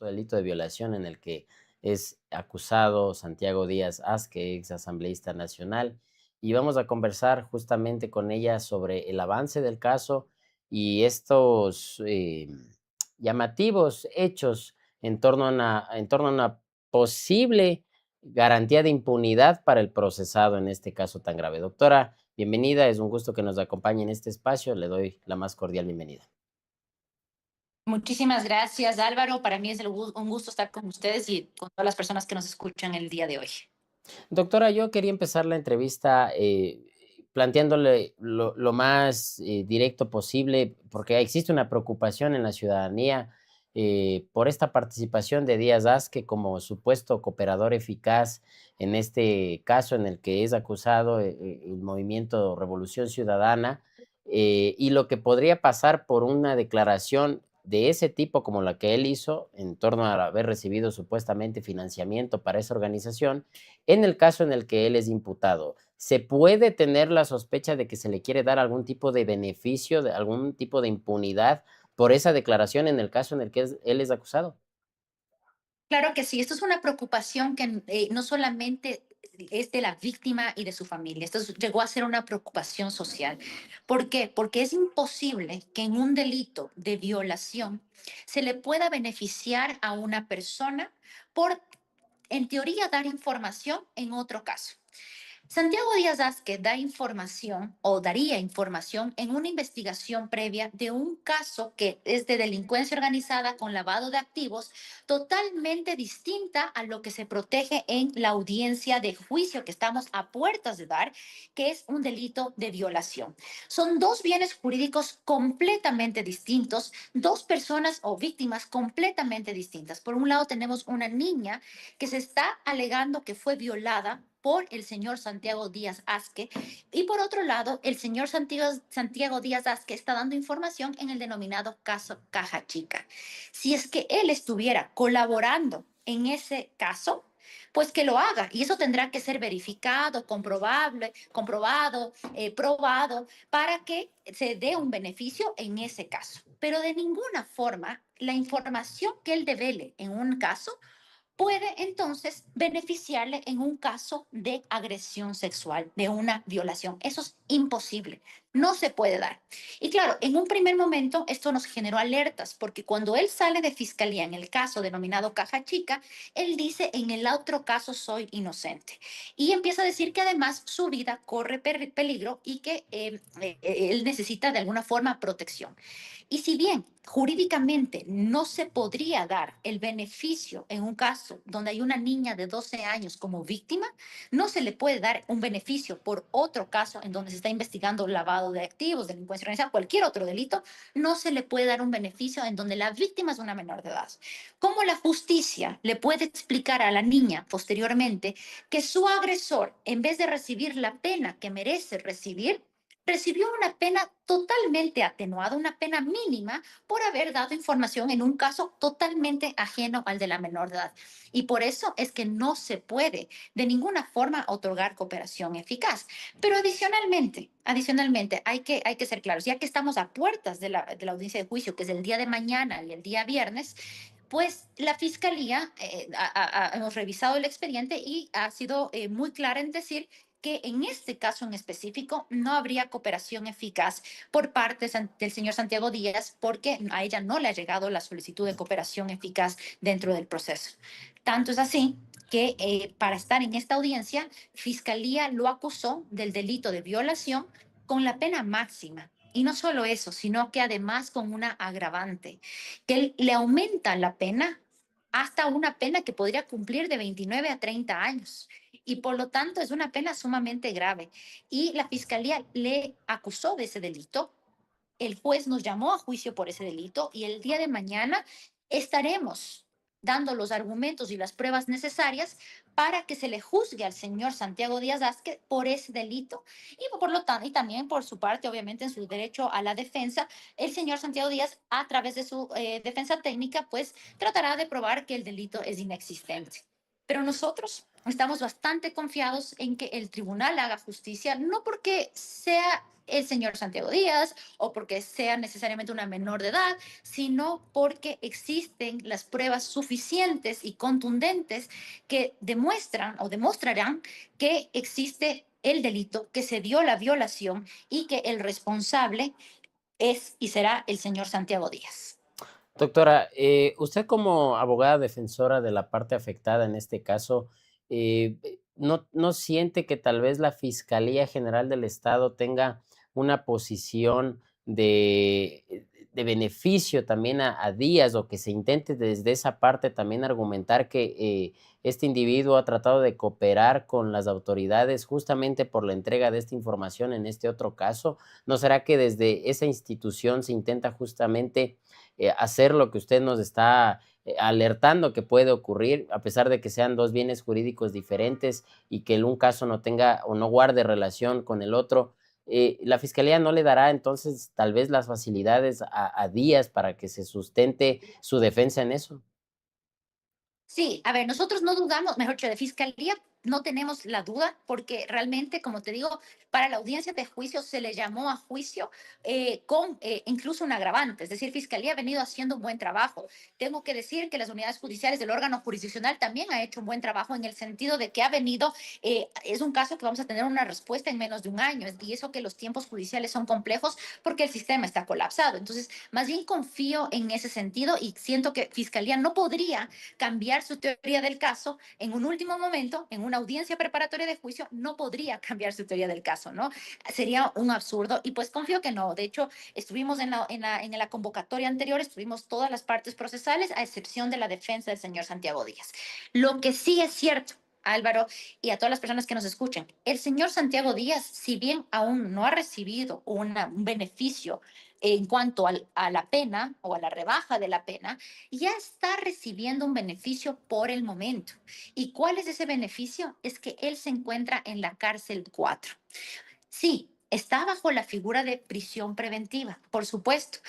delito de violación en el que es acusado Santiago Díaz Azque, ex asambleísta nacional, y vamos a conversar justamente con ella sobre el avance del caso y estos llamativos hechos en torno a una posible garantía de impunidad para el procesado en este caso tan grave. Doctora, bienvenida, es un gusto que nos acompañe en este espacio, le doy la más cordial bienvenida. Muchísimas gracias, Álvaro. Para mí es un gusto estar con ustedes y con todas las personas que nos escuchan el día de hoy. Doctora, yo quería empezar la entrevista planteándole lo más directo posible, porque existe una preocupación en la ciudadanía por esta participación de Díaz Azque como supuesto cooperador eficaz en este caso en el que es acusado el movimiento Revolución Ciudadana, y lo que podría pasar por una declaración de ese tipo como la que él hizo en torno a haber recibido supuestamente financiamiento para esa organización en el caso en el que él es imputado. ¿Se puede tener la sospecha de que se le quiere dar algún tipo de beneficio, de algún tipo de impunidad por esa declaración en el caso en el que él es acusado? Claro que sí, esto es una preocupación que no solamente es de la víctima y de su familia, llegó a ser una preocupación social. ¿Por qué? Porque es imposible que en un delito de violación se le pueda beneficiar a una persona por, en teoría, dar información en otro caso. Santiago Díaz Azque da información o daría información en una investigación previa de un caso que es de delincuencia organizada con lavado de activos totalmente distinta a lo que se protege en la audiencia de juicio que estamos a puertas de dar, que es un delito de violación. Son dos bienes jurídicos completamente distintos, dos personas o víctimas completamente distintas. Por un lado tenemos una niña que se está alegando que fue violada por el señor Santiago Díaz Azque. Y por otro lado, el señor Santiago Díaz Azque está dando información en el denominado caso Caja Chica. Si es que él estuviera colaborando en ese caso, pues que lo haga. Y eso tendrá que ser verificado, comprobado, probado, para que se dé un beneficio en ese caso. Pero de ninguna forma la información que él devele en un caso puede entonces beneficiarle en un caso de agresión sexual, de una violación. Eso es imposible, no se puede dar. Y claro, en un primer momento esto nos generó alertas, porque cuando él sale de fiscalía en el caso denominado Caja Chica, él dice en el otro caso soy inocente. Y empieza a decir que además su vida corre peligro y que él necesita de alguna forma protección. Y si bien jurídicamente no se podría dar el beneficio en un caso donde hay una niña de 12 años como víctima, no se le puede dar un beneficio por otro caso en donde se está investigando lavado de activos, delincuencia organizada, cualquier otro delito, no se le puede dar un beneficio en donde la víctima es una menor de edad. ¿Cómo la justicia le puede explicar a la niña posteriormente que su agresor, en vez de recibir la pena que merece recibir, recibió una pena totalmente atenuada, una pena mínima por haber dado información en un caso totalmente ajeno al de la menor de edad? Y por eso es que no se puede de ninguna forma otorgar cooperación eficaz. Pero adicionalmente hay que ser claros, ya que estamos a puertas de la audiencia de juicio, que es el día de mañana y el día viernes, pues la fiscalía hemos revisado el expediente y ha sido muy clara en decir que en este caso en específico no habría cooperación eficaz por parte del señor Santiago Díaz, porque a ella no le ha llegado la solicitud de cooperación eficaz dentro del proceso. Tanto es así que para estar en esta audiencia, Fiscalía lo acusó del delito de violación con la pena máxima. Y no solo eso, sino que además con una agravante, que él le aumenta la pena hasta una pena que podría cumplir de 29 a 30 años. Y por lo tanto es una pena sumamente grave. Y la fiscalía le acusó de ese delito. El juez nos llamó a juicio por ese delito y el día de mañana estaremos dando los argumentos y las pruebas necesarias para que se le juzgue al señor Santiago Díaz Vázquez por ese delito. Y por lo tanto, y también por su parte, obviamente, en su derecho a la defensa, el señor Santiago Díaz, a través de su defensa técnica, pues tratará de probar que el delito es inexistente. Pero nosotros estamos bastante confiados en que el tribunal haga justicia, no porque sea el señor Santiago Díaz o porque sea necesariamente una menor de edad, sino porque existen las pruebas suficientes y contundentes que demuestran o demostrarán que existe el delito, que se dio la violación y que el responsable es y será el señor Santiago Díaz. Doctora, usted como abogada defensora de la parte afectada en este caso, ¿no siente que tal vez la Fiscalía General del Estado tenga una posición de beneficio también a Díaz, o que se intente desde esa parte también argumentar que este individuo ha tratado de cooperar con las autoridades justamente por la entrega de esta información en este otro caso? ¿No será que desde esa institución se intenta justamente hacer lo que usted nos está alertando que puede ocurrir, a pesar de que sean dos bienes jurídicos diferentes y que el un caso no tenga o no guarde relación con el otro? La fiscalía no le dará entonces tal vez las facilidades a Díaz para que se sustente su defensa en eso. Sí, a ver, nosotros no dudamos, mejor dicho, de fiscalía no tenemos la duda porque realmente, como te digo, para la audiencia de juicio se le llamó a juicio con incluso un agravante, es decir, fiscalía ha venido haciendo un buen trabajo. Tengo que decir que las unidades judiciales del órgano jurisdiccional también ha hecho un buen trabajo en el sentido de que ha venido, es un caso que vamos a tener una respuesta en menos de un año, y eso que los tiempos judiciales son complejos porque el sistema está colapsado. Entonces, más bien confío en ese sentido y siento que fiscalía no podría cambiar su teoría del caso en un último momento, en una audiencia preparatoria de juicio, no podría cambiar su teoría del caso, ¿no? Sería un absurdo y pues confío que no. De hecho, estuvimos en la convocatoria anterior, estuvimos todas las partes procesales, a excepción de la defensa del señor Santiago Díaz. Lo que sí es cierto, Álvaro, y a todas las personas que nos escuchen, el señor Santiago Díaz, si bien aún no ha recibido un beneficio en cuanto a la pena o a la rebaja de la pena, ya está recibiendo un beneficio por el momento. ¿Y cuál es ese beneficio? Es que él se encuentra en la cárcel 4. Sí, está bajo la figura de prisión preventiva, por supuesto.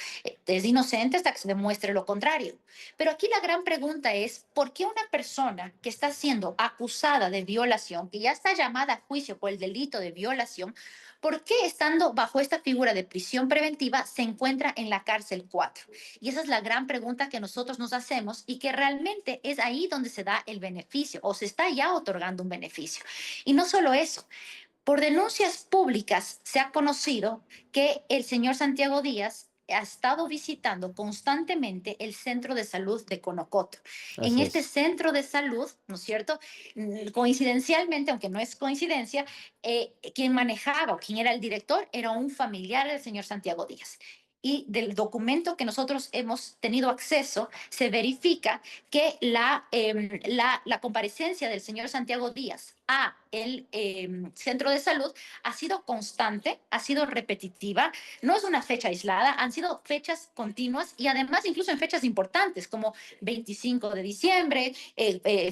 Es inocente hasta que se demuestre lo contrario. Pero aquí la gran pregunta es, ¿por qué una persona que está siendo acusada de violación, que ya está llamada a juicio por el delito de violación, por qué estando bajo esta figura de prisión preventiva se encuentra en la cárcel 4? Y esa es la gran pregunta que nosotros nos hacemos y que realmente es ahí donde se da el beneficio o se está ya otorgando un beneficio. Y no solo eso, por denuncias públicas se ha conocido que el señor Santiago Díaz ha estado visitando constantemente el centro de salud de Conocoto. En Así este es. centro de salud, ¿no es cierto? Coincidencialmente, aunque no es coincidencia, quien manejaba o quien era el director era un familiar del señor Santiago Díaz. Y del documento que nosotros hemos tenido acceso, se verifica que la comparecencia del señor Santiago Díaz a el centro de salud ha sido constante, ha sido repetitiva, no es una fecha aislada, han sido fechas continuas y además incluso en fechas importantes como 25 de diciembre,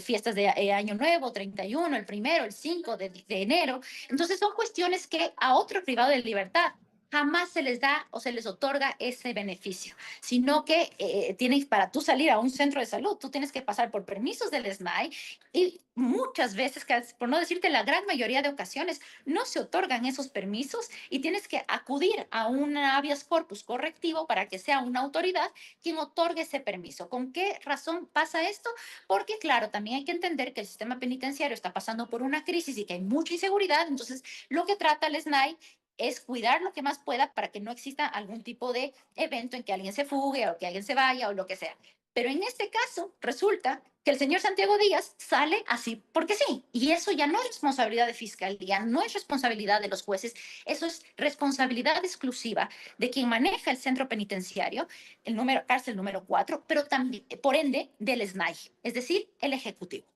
fiestas de Año Nuevo, 31, el primero, el 5 de enero. Entonces son cuestiones que a otro privado de libertad jamás se les da o se les otorga ese beneficio, sino que tienes, para tú salir a un centro de salud, tú tienes que pasar por permisos del SNAI y muchas veces, por no decirte la gran mayoría de ocasiones, no se otorgan esos permisos y tienes que acudir a un habeas corpus correctivo para que sea una autoridad quien otorgue ese permiso. ¿Con qué razón pasa esto? Porque, claro, también hay que entender que el sistema penitenciario está pasando por una crisis y que hay mucha inseguridad. Entonces, lo que trata el SNAI es cuidar lo que más pueda para que no exista algún tipo de evento en que alguien se fugue o que alguien se vaya o lo que sea. Pero en este caso, resulta que el señor Santiago Díaz sale así porque sí. Y eso ya no es responsabilidad de fiscalía, no es responsabilidad de los jueces, eso es responsabilidad exclusiva de quien maneja el centro penitenciario, el número, cárcel número 4, pero también, por ende, del SNAI, es decir, el Ejecutivo.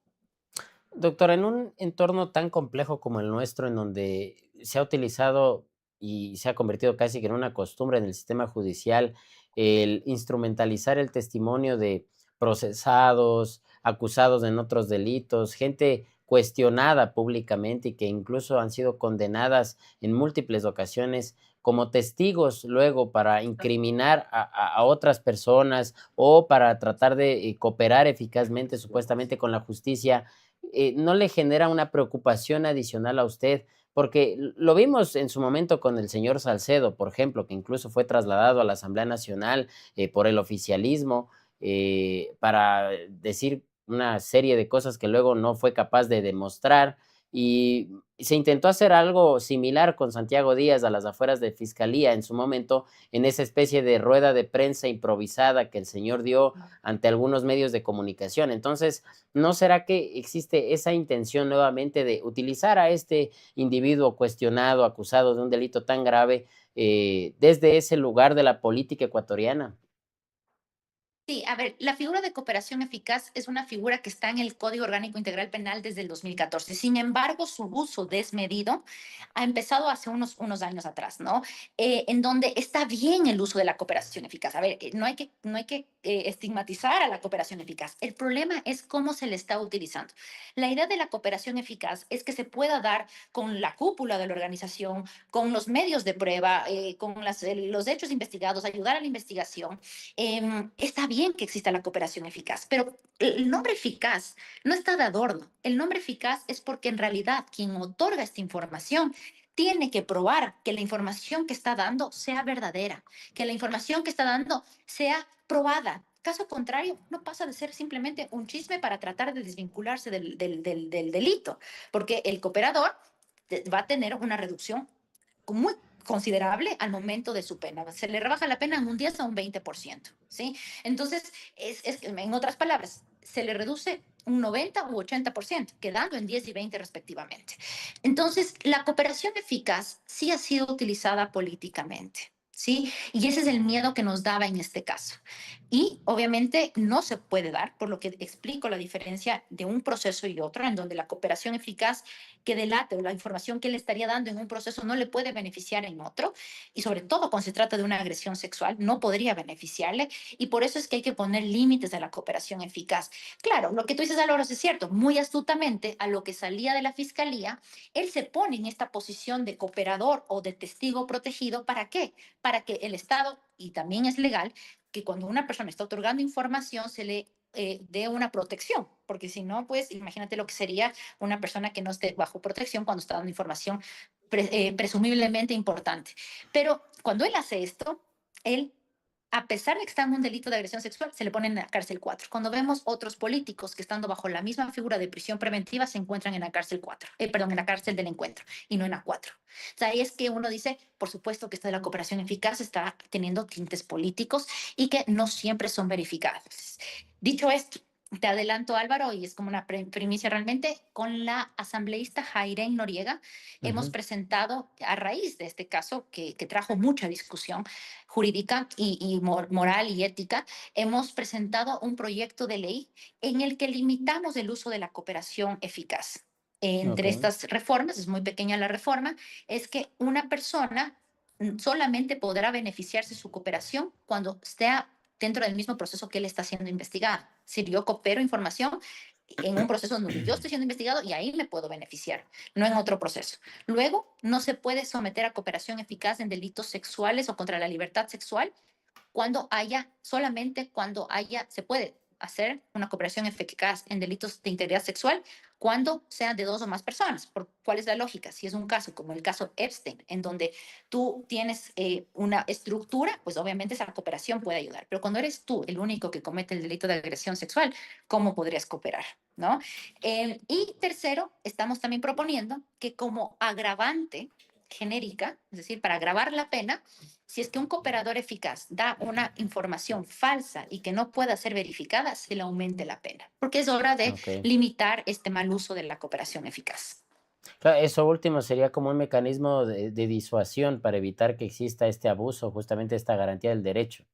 Doctora, en un entorno tan complejo como el nuestro, en donde se ha utilizado y se ha convertido casi que en una costumbre en el sistema judicial el instrumentalizar el testimonio de procesados, acusados en otros delitos, gente cuestionada públicamente y que incluso han sido condenadas en múltiples ocasiones como testigos luego para incriminar a otras personas o para tratar de cooperar eficazmente supuestamente con la justicia. ¿no le genera una preocupación adicional a usted? Porque lo vimos en su momento con el señor Salcedo, por ejemplo, que incluso fue trasladado a la Asamblea Nacional por el oficialismo para decir una serie de cosas que luego no fue capaz de demostrar. Y se intentó hacer algo similar con Santiago Díaz a las afueras de Fiscalía en su momento, en esa especie de rueda de prensa improvisada que el señor dio ante algunos medios de comunicación. Entonces, ¿no será que existe esa intención nuevamente de utilizar a este individuo cuestionado, acusado de un delito tan grave, desde ese lugar de la política ecuatoriana? Sí, a ver, la figura de cooperación eficaz es una figura que está en el Código Orgánico Integral Penal desde el 2014. Sin embargo, su uso desmedido ha empezado hace unos años atrás, ¿no? En donde está bien el uso de la cooperación eficaz. A ver, no hay que estigmatizar a la cooperación eficaz. El problema es cómo se le está utilizando. La idea de la cooperación eficaz es que se pueda dar con la cúpula de la organización, con los medios de prueba, con los hechos investigados, ayudar a la investigación. Está bien que exista la cooperación eficaz, pero el nombre eficaz no está de adorno. El nombre eficaz es porque en realidad quien otorga esta información tiene que probar que la información que está dando sea verdadera, que la información que está dando sea probada. Caso contrario, no pasa de ser simplemente un chisme para tratar de desvincularse del delito, porque el cooperador va a tener una reducción muy considerable al momento de su pena. Se le rebaja la pena en un 10 a un 20%, ¿sí? Entonces, en otras palabras, se le reduce un 90 u 80%, quedando en 10 y 20 respectivamente. Entonces, la cooperación eficaz sí ha sido utilizada políticamente, ¿sí? Y ese es el miedo que nos daba en este caso. Y obviamente no se puede dar, por lo que explico la diferencia de un proceso y otro, en donde la cooperación eficaz que delate o la información que él estaría dando en un proceso no le puede beneficiar en otro, y sobre todo cuando se trata de una agresión sexual, no podría beneficiarle, y por eso es que hay que poner límites a la cooperación eficaz. Claro, lo que tú dices, Álvaro, es cierto, muy astutamente a lo que salía de la fiscalía, él se pone en esta posición de cooperador o de testigo protegido. ¿Para qué? Para que el Estado, y también es legal, que cuando una persona está otorgando información se le dé una protección, porque si no, pues imagínate lo que sería una persona que no esté bajo protección cuando está dando información presumiblemente importante. Pero cuando él hace esto, él, a pesar de que está en un delito de agresión sexual, se le pone en la cárcel 4. Cuando vemos otros políticos que estando bajo la misma figura de prisión preventiva se encuentran en la cárcel 4, perdón, en la cárcel del encuentro y no en la 4. O sea, ahí es que uno dice, por supuesto que esto de la cooperación eficaz está teniendo tintes políticos y que no siempre son verificables. Dicho esto, te adelanto, Álvaro, y es como una primicia realmente, con la asambleísta Jairén Noriega hemos Ujú. presentado, a raíz de este caso que trajo mucha discusión jurídica y moral y ética, hemos presentado un proyecto de ley en el que limitamos el uso de la cooperación eficaz. Entre Okey, estas reformas, es muy pequeña la reforma, es que una persona solamente podrá beneficiarse de su cooperación cuando esté dentro del mismo proceso que él está siendo investigado. Si yo coopero información en un proceso donde yo estoy siendo investigado y ahí me puedo beneficiar, no en otro proceso. Luego, no se puede someter a cooperación eficaz en delitos sexuales o contra la libertad sexual cuando haya, solamente cuando haya, se puede hacer una cooperación eficaz en delitos de integridad sexual cuando sean de dos o más personas. ¿Cuál es la lógica? Si es un caso como el caso Epstein, en donde tú tienes una estructura, pues obviamente esa cooperación puede ayudar. Pero cuando eres tú el único que comete el delito de agresión sexual, ¿cómo podrías cooperar? ¿No? Y tercero, estamos también proponiendo que como agravante genérica, es decir, para agravar la pena, si es que un cooperador eficaz da una información falsa y que no pueda ser verificada, se le aumente la pena, porque es hora de okey. limitar este mal uso de la cooperación eficaz. Claro, eso último sería como un mecanismo de disuasión para evitar que exista este abuso, justamente esta garantía del derecho.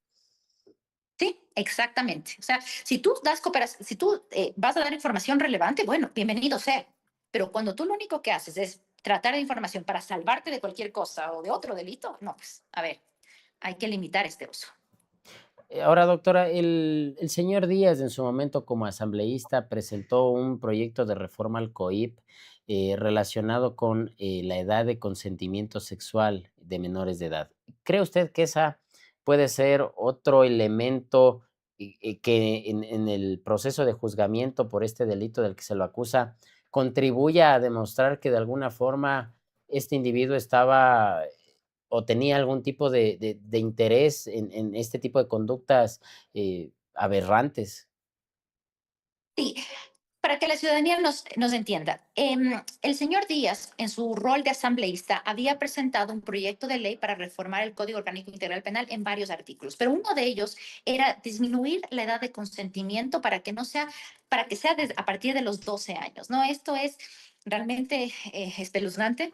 Sí, exactamente. O sea, si tú das cooperación, si tú vas a dar información relevante, bueno, bienvenido sea. Pero cuando tú lo único que haces es tratar de información para salvarte de cualquier cosa o de otro delito, no, pues, a ver, hay que limitar este uso. Ahora, doctora, el señor Díaz, en su momento como asambleísta, presentó un proyecto de reforma al COIP, relacionado con, la edad de consentimiento sexual de menores de edad. ¿Cree usted que esa puede ser otro elemento y que en el proceso de juzgamiento por este delito del que se lo acusa, contribuya a demostrar que de alguna forma este individuo estaba o tenía algún tipo de interés en este tipo de conductas, aberrantes. Sí, para que la ciudadanía nos entienda, el señor Díaz, en su rol de asambleísta, había presentado un proyecto de ley para reformar el Código Orgánico Integral Penal en varios artículos, pero uno de ellos era disminuir la edad de consentimiento para que no sea, para que sea a partir de los 12 años, ¿no? Esto es realmente espeluznante,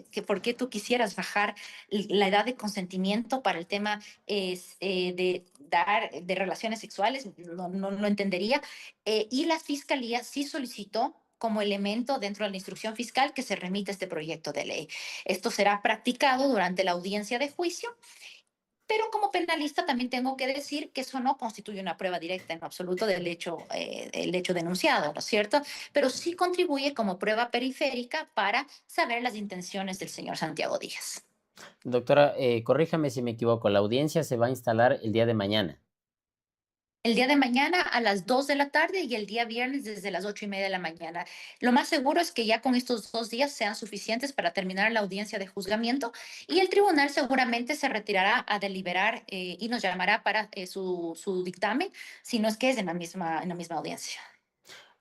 que por qué tú quisieras bajar la edad de consentimiento para el tema de dar de relaciones sexuales, no lo entendería. Y la Fiscalía sí solicitó como elemento dentro de la instrucción fiscal que se remita este proyecto de ley. Esto será practicado durante la audiencia de juicio, pero como penalista también tengo que decir que eso no constituye una prueba directa en absoluto el hecho denunciado, ¿no es cierto? Pero sí contribuye como prueba periférica para saber las intenciones del señor Santiago Díaz. Doctora, corríjame si me equivoco, la audiencia se va a instalar el día de mañana. El día de mañana a las 2 de la tarde y el día viernes desde las 8:30 de la mañana. Lo más seguro es que ya con estos 2 días sean suficientes para terminar la audiencia de juzgamiento y el tribunal seguramente se retirará a deliberar y nos llamará para su dictamen, si no es que es en la misma audiencia.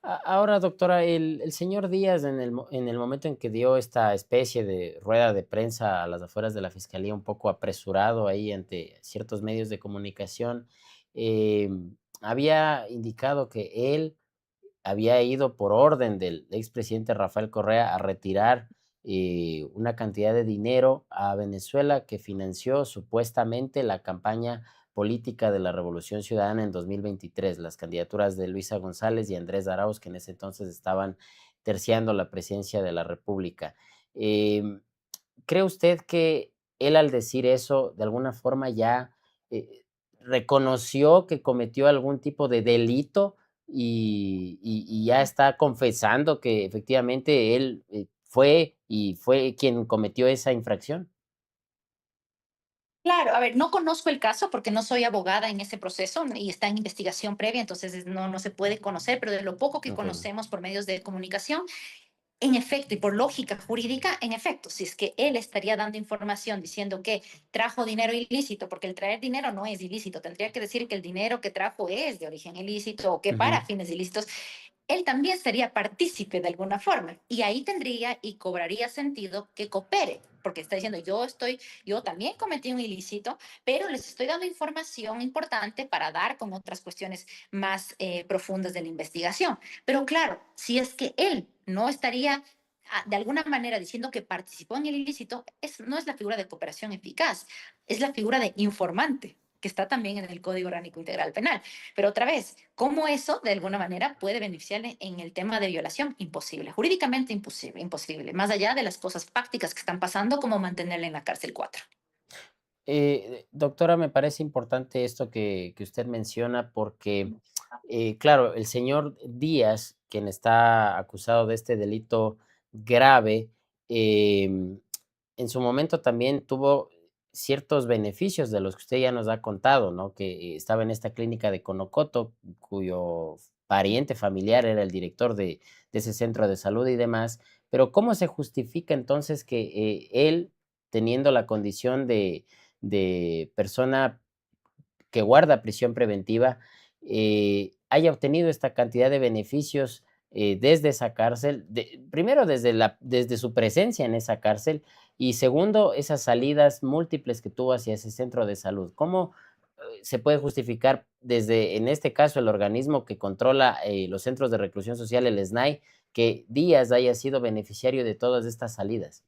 Ahora, doctora, el señor Díaz, en el momento en que dio esta especie de rueda de prensa a las afueras de la fiscalía, un poco apresurado ahí ante ciertos medios de comunicación, había indicado que él había ido por orden del expresidente Rafael Correa a retirar una cantidad de dinero a Venezuela que financió supuestamente la campaña política de la Revolución Ciudadana en 2023, las candidaturas de Luisa González y Andrés Arauz, que en ese entonces estaban terciando la presidencia de la República. Em, ¿Cree usted que él al decir eso, de alguna forma ya eh, reconoció que cometió algún tipo de delito y ya está confesando que efectivamente él fue quien cometió esa infracción? Claro, a ver, no conozco el caso porque no soy abogada en ese proceso y está en investigación previa, entonces no se puede conocer, pero de lo poco que Entiendo. conocemos por medios de comunicación, en efecto, y por lógica jurídica, en efecto, si es que él estaría dando información diciendo que trajo dinero ilícito, porque el traer dinero no es ilícito, tendría que decir que el dinero que trajo es de origen ilícito o que para Ujú. fines ilícitos, él también sería partícipe de alguna forma. Y ahí tendría y cobraría sentido que coopere, porque está diciendo, yo también cometí un ilícito, pero les estoy dando información importante para dar con otras cuestiones más profundas de la investigación. Pero claro, si es que él no estaría de alguna manera diciendo que participó en el ilícito, no es la figura de cooperación eficaz, es la figura de informante que está también en el Código Orgánico Integral Penal. Pero otra vez, ¿cómo eso de alguna manera puede beneficiarle en el tema de violación? Imposible, jurídicamente imposible, imposible, más allá de las cosas prácticas que están pasando, como mantenerle en la cárcel 4. Doctora, me parece importante esto que usted menciona porque, claro, el señor Díaz, quien está acusado de este delito grave, en su momento también tuvo ciertos beneficios de los que usted ya nos ha contado, ¿no? Que estaba en esta clínica de Conocoto, cuyo pariente familiar era el director de ese centro de salud y demás. Pero ¿cómo se justifica entonces que él, teniendo la condición de persona que guarda prisión preventiva, haya obtenido esta cantidad de beneficios desde esa cárcel, primero desde su presencia en esa cárcel y segundo, esas salidas múltiples que tuvo hacia ese centro de salud? ¿Cómo se puede justificar desde, en este caso, el organismo que controla los centros de reclusión social, el SNAI, que Díaz haya sido beneficiario de todas estas salidas?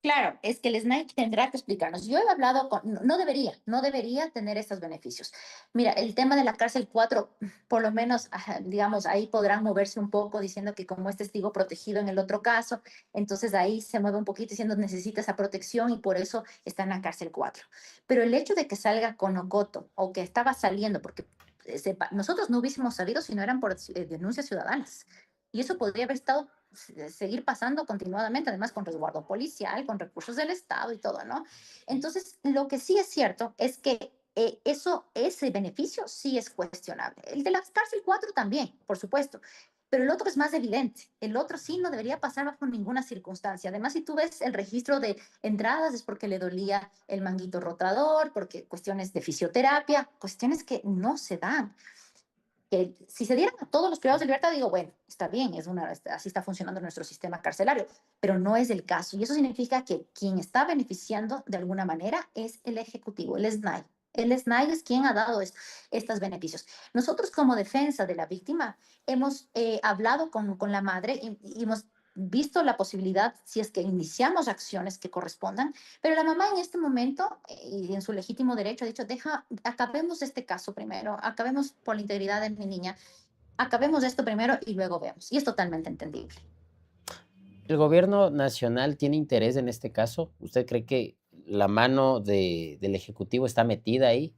Claro, es que el SNAI tendrá que explicarnos. Yo he hablado con, no debería tener estos beneficios. Mira, el tema de la cárcel 4, por lo menos, digamos, ahí podrán moverse un poco diciendo que como es testigo protegido en el otro caso, entonces ahí se mueve un poquito diciendo necesita esa protección y por eso está en la cárcel 4. Pero el hecho de que salga con Ocoto o que estaba saliendo, porque nosotros no hubiésemos sabido si no eran por denuncias ciudadanas. Y eso podría haber estado seguir pasando continuadamente, además con resguardo policial, con recursos del Estado y todo, ¿no? Entonces, lo que sí es cierto es que ese beneficio sí es cuestionable. El de la cárcel 4 también, por supuesto, pero el otro es más evidente. El otro sí no debería pasar bajo ninguna circunstancia. Además, si tú ves el registro de entradas es porque le dolía el manguito rotador, porque cuestiones de fisioterapia, cuestiones que no se dan. Que si se dieran a todos los privados de libertad, digo, bueno, está bien, así está funcionando nuestro sistema carcelario, pero no es el caso. Y eso significa que quien está beneficiando de alguna manera es el Ejecutivo, el SNAI. El SNAI es quien ha dado estos beneficios. Nosotros como defensa de la víctima hemos hablado con la madre y hemos visto la posibilidad, si es que iniciamos acciones que correspondan, pero la mamá en este momento, y en su legítimo derecho, ha dicho, acabemos este caso primero, acabemos por la integridad de mi niña, acabemos esto primero y luego vemos. Y es totalmente entendible. ¿El gobierno nacional tiene interés en este caso? ¿Usted cree que la mano del ejecutivo está metida ahí?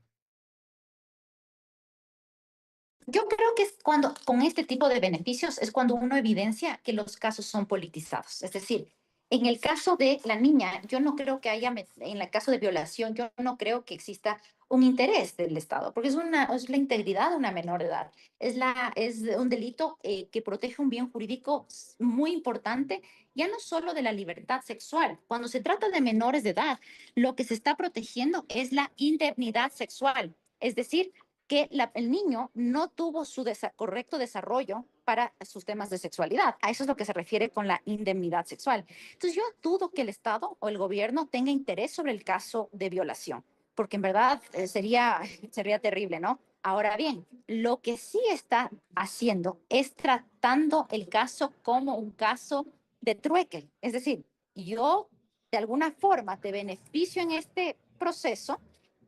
Yo creo que es cuando, con este tipo de beneficios, es cuando uno evidencia que los casos son politizados. Es decir, en el caso de la niña, yo no creo que haya, en el caso de violación, yo no creo que exista un interés del Estado, porque es la integridad de una menor de edad. Es un delito que protege un bien jurídico muy importante, ya no solo de la libertad sexual. Cuando se trata de menores de edad, lo que se está protegiendo es la indemnidad sexual. Es decir, que el niño no tuvo su correcto desarrollo para sus temas de sexualidad. A eso es lo que se refiere con la indemnidad sexual. Entonces yo dudo que el Estado o el gobierno tenga interés sobre el caso de violación, porque en verdad sería terrible, ¿no? Ahora bien, lo que sí está haciendo es tratando el caso como un caso de trueque. Es decir, yo de alguna forma te beneficio en este proceso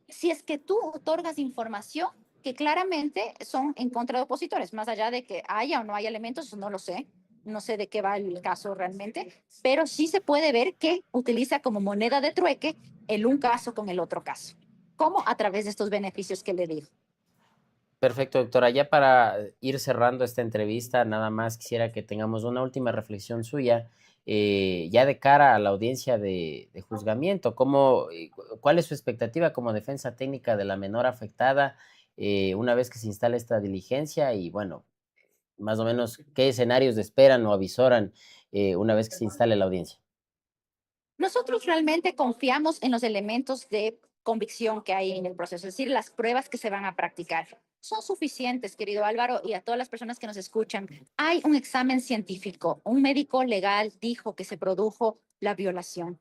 si es que tú otorgas información que claramente son en contra de opositores, más allá de que haya o no haya elementos, eso no lo sé, no sé de qué va el caso realmente, pero sí se puede ver que utiliza como moneda de trueque el un caso con el otro caso, como a través de estos beneficios que le digo. Perfecto, doctora. Ya para ir cerrando esta entrevista, nada más quisiera que tengamos una última reflexión suya, ya de cara a la audiencia de juzgamiento. ¿Cuál es su expectativa como defensa técnica de la menor afectada una vez que se instale esta diligencia? Y bueno, más o menos, ¿qué escenarios esperan o avisoran una vez que se instale la audiencia? Nosotros realmente confiamos en los elementos de convicción que hay en el proceso, es decir, las pruebas que se van a practicar. Son suficientes, querido Álvaro, y a todas las personas que nos escuchan. Hay un examen científico, un médico legal dijo que se produjo la violación.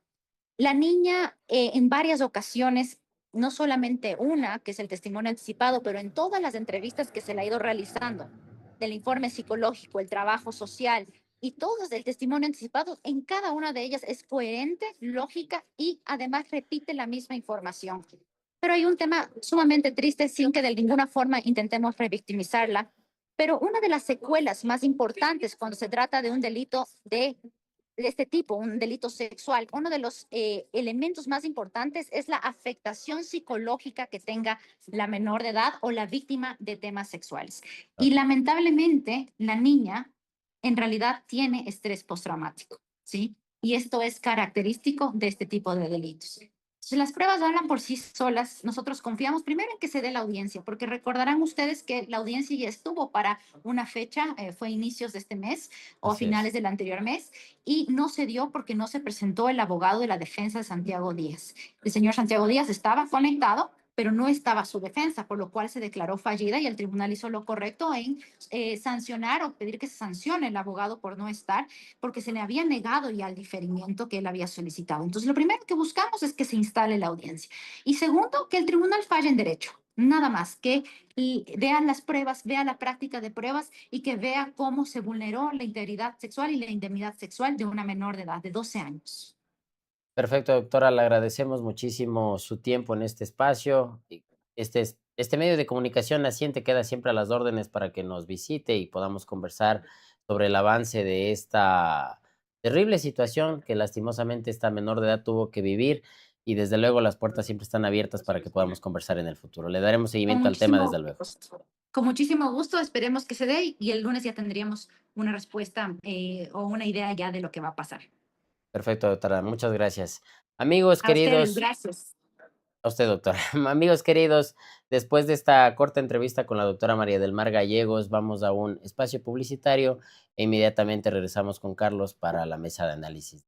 La niña en varias ocasiones, no solamente una, que es el testimonio anticipado, pero en todas las entrevistas que se le ha ido realizando, del informe psicológico, el trabajo social y todos el testimonio anticipado, en cada una de ellas es coherente, lógica y además repite la misma información. Pero hay un tema sumamente triste sin que de ninguna forma intentemos revictimizarla. Pero una de las secuelas más importantes cuando se trata de un delito de este tipo, un delito sexual, uno de los elementos más importantes es la afectación psicológica que tenga la menor de edad o la víctima de temas sexuales. Y lamentablemente, la niña en realidad tiene estrés postraumático, ¿sí? Y esto es característico de este tipo de delitos. Si las pruebas hablan por sí solas, nosotros confiamos primero en que se dé la audiencia, porque recordarán ustedes que la audiencia ya estuvo para una fecha, fue a inicios de este mes o a Así es. finales del anterior mes, y no se dio porque no se presentó el abogado de la defensa de Santiago Díaz. El señor Santiago Díaz estaba conectado, pero no estaba su defensa, por lo cual se declaró fallida y el tribunal hizo lo correcto en sancionar o pedir que se sancione el abogado por no estar, porque se le había negado ya el diferimiento que él había solicitado. Entonces, lo primero que buscamos es que se instale la audiencia. Y segundo, que el tribunal falle en derecho. Nada más, que vean las pruebas, vea la práctica de pruebas y que vea cómo se vulneró la integridad sexual y la indemnidad sexual de una menor de edad de 12 años. Perfecto, doctora. Le agradecemos muchísimo su tiempo en este espacio. Este medio de comunicación naciente queda siempre a las órdenes para que nos visite y podamos conversar sobre el avance de esta terrible situación que lastimosamente esta menor de edad tuvo que vivir. Y desde luego las puertas siempre están abiertas para que podamos conversar en el futuro. Le daremos Con seguimiento al tema desde muchísimo, luego. con muchísimo gusto, esperemos que se dé y el lunes ya tendríamos una respuesta o una idea ya de lo que va a pasar. Perfecto, doctora. Muchas gracias. Amigos A ustedes, queridos, gracias. A usted, doctora. Amigos queridos, después de esta corta entrevista con la doctora María del Mar Gallegos, vamos a un espacio publicitario e inmediatamente regresamos con Carlos para la mesa de análisis.